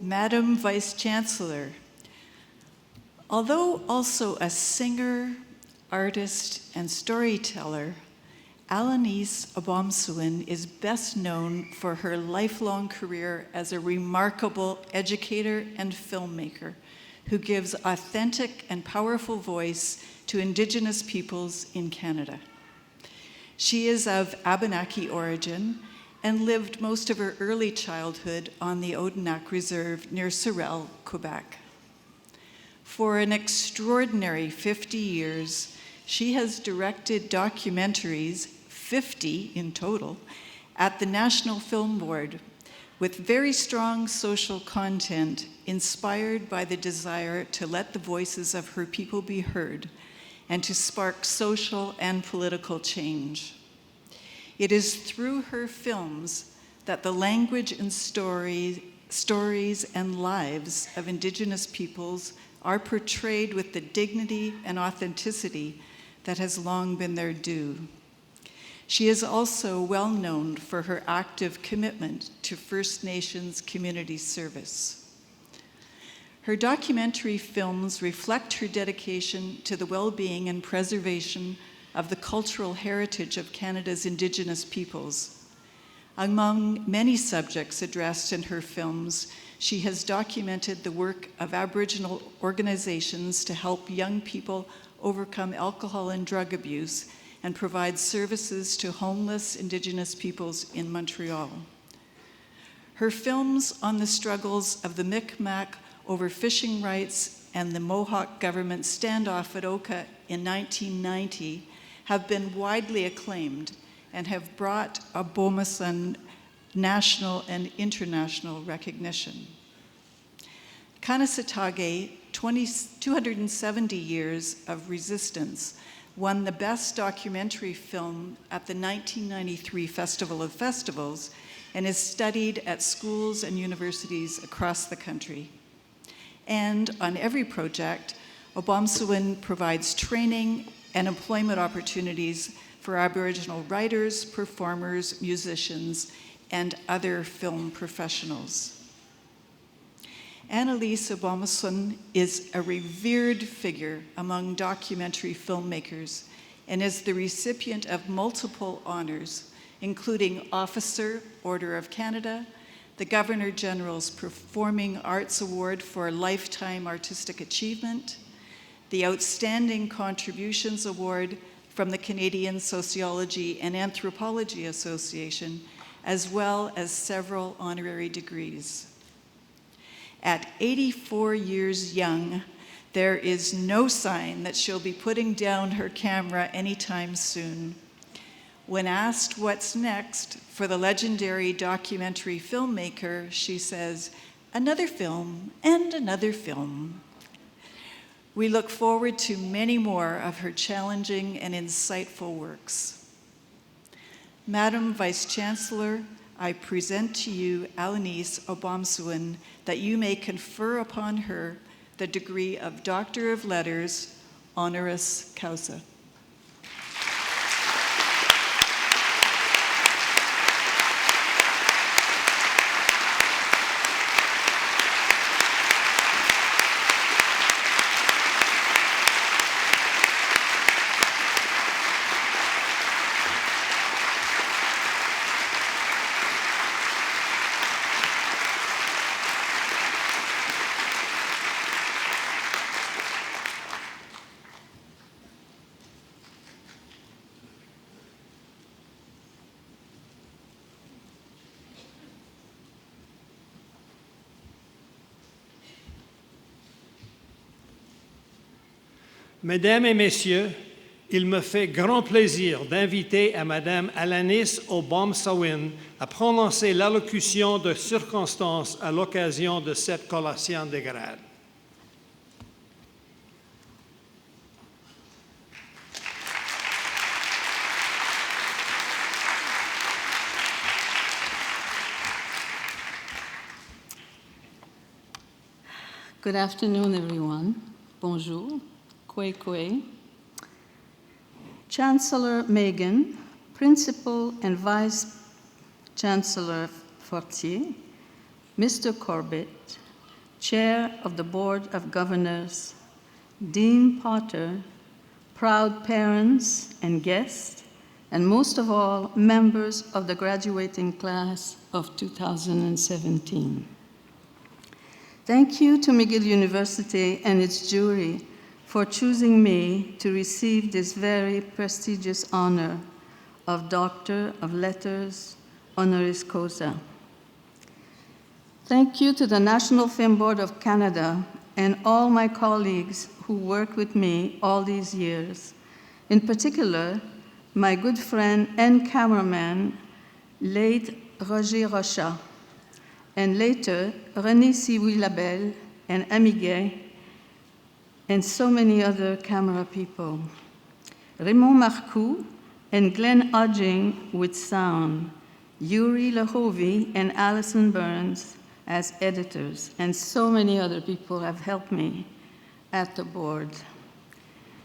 Madam Vice Chancellor, although also a singer, artist, and storyteller, Alanis Obomsawin is best known for her lifelong career as a remarkable educator and filmmaker who gives authentic and powerful voice to Indigenous peoples in Canada. She is of Abenaki origin and lived most of her early childhood on the Odanak Reserve near Sorel, Quebec. For an extraordinary 50 years, she has directed documentaries, 50 in total, at the National Film Board, with very strong social content inspired by the desire to let the voices of her people be heard and to spark social and political change. It is through her films that the language and stories and lives of Indigenous peoples are portrayed with the dignity and authenticity that has long been their due. She is also well known for her active commitment to First Nations community service. Her documentary films reflect her dedication to the well-being and preservation of the cultural heritage of Canada's Indigenous peoples. Among many subjects addressed in her films, she has documented the work of Aboriginal organizations to help young people overcome alcohol and drug abuse and provide services to homeless Indigenous peoples in Montreal. Her films on the struggles of the Mi'kmaq over fishing rights and the Mohawk government standoff at Oka in 1990 have been widely acclaimed and have brought Obomsawin national and international recognition. Kanehsatake, 270 years of resistance, won the Best Documentary Film at the 1993 Festival of Festivals and is studied at schools and universities across the country. And on every project, Obomsawin provides training and employment opportunities for Aboriginal writers, performers, musicians, and other film professionals. Alanis Obomsawin is a revered figure among documentary filmmakers and is the recipient of multiple honors, including Officer, Order of Canada, the Governor-General's Performing Arts Award for Lifetime Artistic Achievement, the Outstanding Contributions Award from the Canadian Sociology and Anthropology Association, as well as several honorary degrees. At 84 years young, there is no sign that she'll be putting down her camera anytime soon. When asked what's next for the legendary documentary filmmaker, she says, "Another film and another film." We look forward to many more of her challenging and insightful works. Madam Vice Chancellor, I present to you Alanis Obomsawin that you may confer upon her the degree of Doctor of Letters, honoris causa. Mesdames et Messieurs, il me fait grand plaisir d'inviter à Madame Alanis Obomsawin à prononcer l'allocution de circonstance à l'occasion de cette collation de grades. Good afternoon, everyone. Bonjour. Kwe Kwe. Chancellor Megan, Principal and Vice Chancellor Fortier, Mr. Corbett, Chair of the Board of Governors, Dean Potter, proud parents and guests, and most of all, members of the graduating class of 2017. Thank you to McGill University and its jury for choosing me to receive this very prestigious honor of Doctor of Letters, honoris causa. Thank you to the National Film Board of Canada and all my colleagues who worked with me all these years. In particular, my good friend and cameraman, late Roger Rocha, and later René Sioui-Labelle and Amiguet, and so many other camera people. Raymond Marcoux and Glenn Hodging with sound, Yuri Lahovy and Alison Burns as editors, and so many other people have helped me at the board.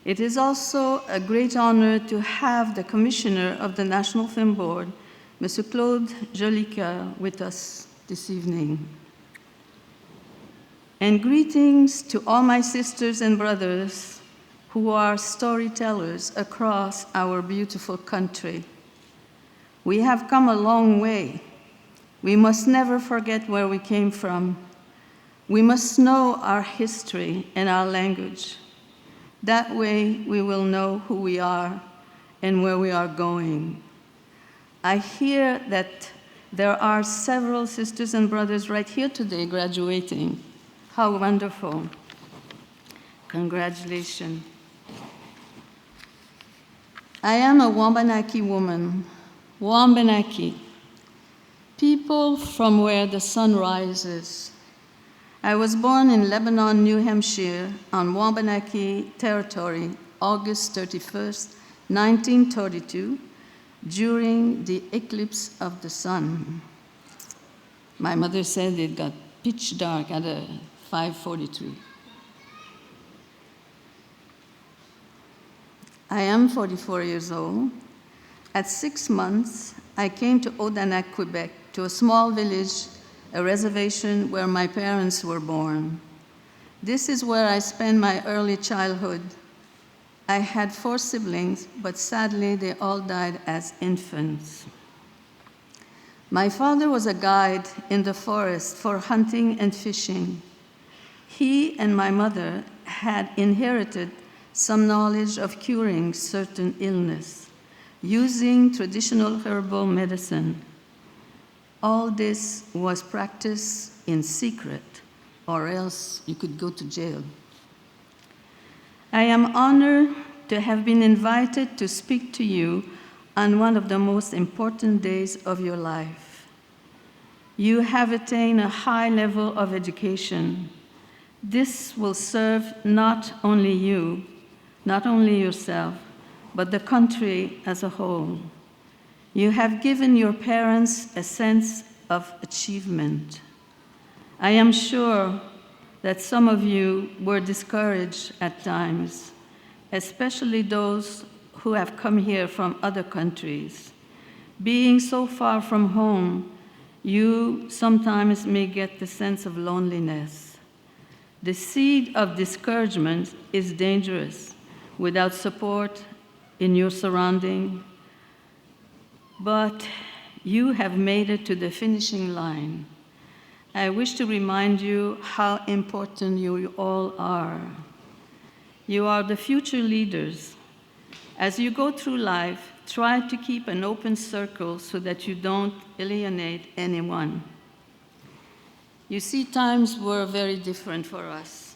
It is also a great honor to have the Commissioner of the National Film Board, Monsieur Claude Jolicoeur, with us this evening. And greetings to all my sisters and brothers who are storytellers across our beautiful country. We have come a long way. We must never forget where we came from. We must know our history and our language. That way we will know who we are and where we are going. I hear that there are several sisters and brothers right here today graduating. How wonderful. Congratulations. I am a Wabanaki woman. Wabanaki, people from where the sun rises. I was born in Lebanon, New Hampshire, on Wabanaki territory, August 31st, 1932, during the eclipse of the sun. My mother said it got pitch dark at 5:43. I am 44 years old. At 6 months, I came to Odanak, Quebec, to a small village, a reservation where my parents were born. This is where I spent my early childhood. I had 4 siblings, but sadly they all died as infants. My father was a guide in the forest for hunting and fishing. He and my mother had inherited some knowledge of curing certain illness, using traditional herbal medicine. All this was practiced in secret, or else you could go to jail. I am honored to have been invited to speak to you on one of the most important days of your life. You have attained a high level of education. This will serve not only you, not only yourself, but the country as a whole. You have given your parents a sense of achievement. I am sure that some of you were discouraged at times, especially those who have come here from other countries. Being so far from home, you sometimes may get the sense of loneliness. The seed of discouragement is dangerous without support in your surrounding, but you have made it to the finishing line. I wish to remind you how important you all are. You are the future leaders. As you go through life, try to keep an open circle so that you don't alienate anyone. You see, times were very different for us.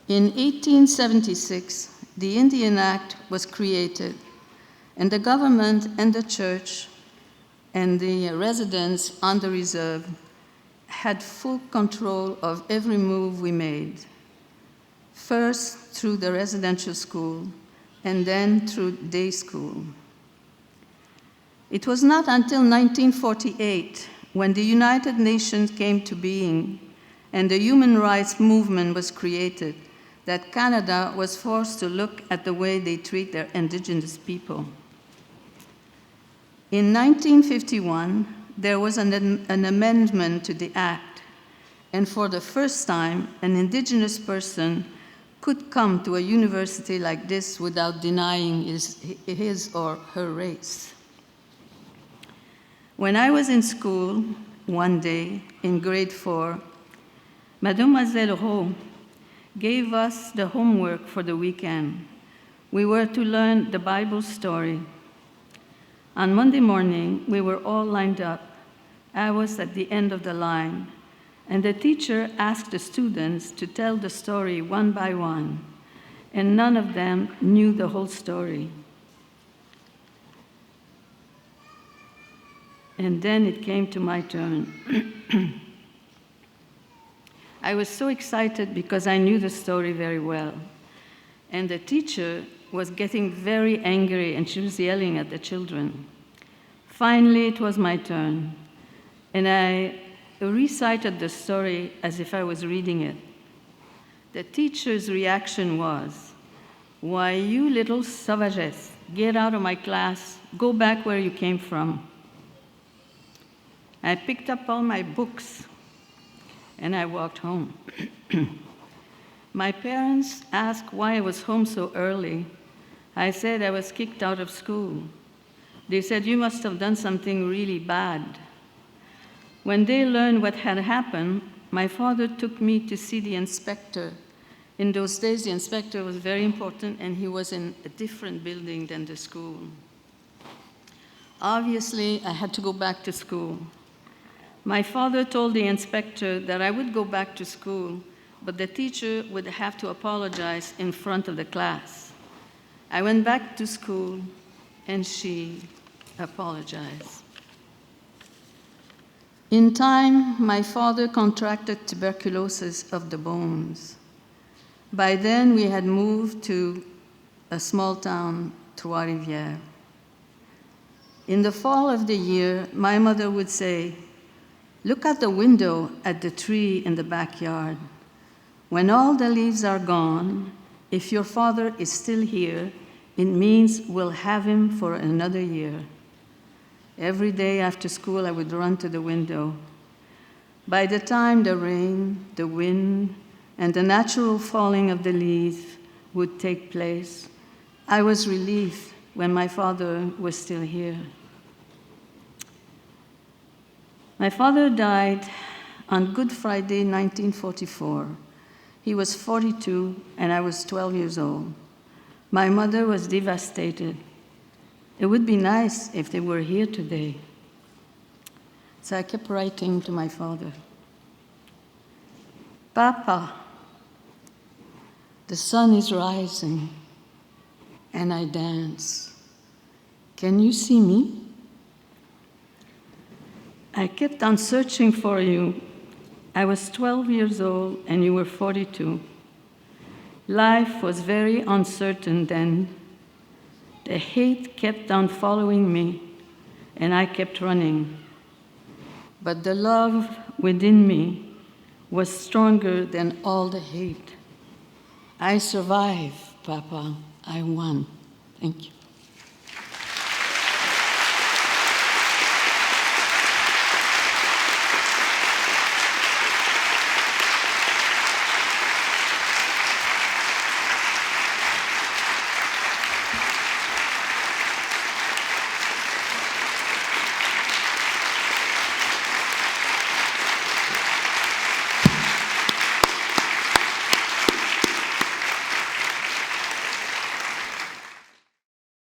In 1876, the Indian Act was created, and the government and the church and the residents on the reserve had full control of every move we made, first through the residential school and then through day school. It was not until 1948, when the United Nations came to being and the human rights movement was created, that Canada was forced to look at the way they treat their indigenous people. In 1951, there was an amendment to the act, and for the first time, an indigenous person could come to a university like this without denying his or her race. When I was in school, one day in grade 4, Mademoiselle Rowe gave us the homework for the weekend. We were to learn the Bible story. On Monday morning, we were all lined up. I was at the end of the line, and the teacher asked the students to tell the story one by one, and none of them knew the whole story. And then it came to my turn. I was so excited because I knew the story very well. And the teacher was getting very angry, and she was yelling at the children. Finally, it was my turn, and I recited the story as if I was reading it. The teacher's reaction was, "Why, you little sauvages, get out of my class, go back where you came from." I picked up all my books, and I walked home. My parents asked why I was home so early. I said I was kicked out of school. They said, "You must have done something really bad." When they learned what had happened, my father took me to see the inspector. In those days, the inspector was very important, and he was in a different building than the school. Obviously, I had to go back to school. My father told the inspector that I would go back to school, but the teacher would have to apologize in front of the class. I went back to school, and she apologized. In time, my father contracted tuberculosis of the bones. By then, we had moved to a small town, Trois-Rivières. In the fall of the year, my mother would say, "Look out the window at the tree in the backyard. When all the leaves are gone, if your father is still here, it means we'll have him for another year." Every day after school, I would run to the window. By the time the rain, the wind, and the natural falling of the leaves would take place, I was relieved when my father was still here. My father died on Good Friday, 1944. He was 42, and I was 12 years old. My mother was devastated. It would be nice if they were here today. So I kept writing to my father. "Papa, the sun is rising, and I dance. Can you see me? I kept on searching for you. I was 12 years old, and you were 42. Life was very uncertain then. The hate kept on following me, and I kept running. But the love within me was stronger than all the hate. I survived, Papa. I won. Thank you.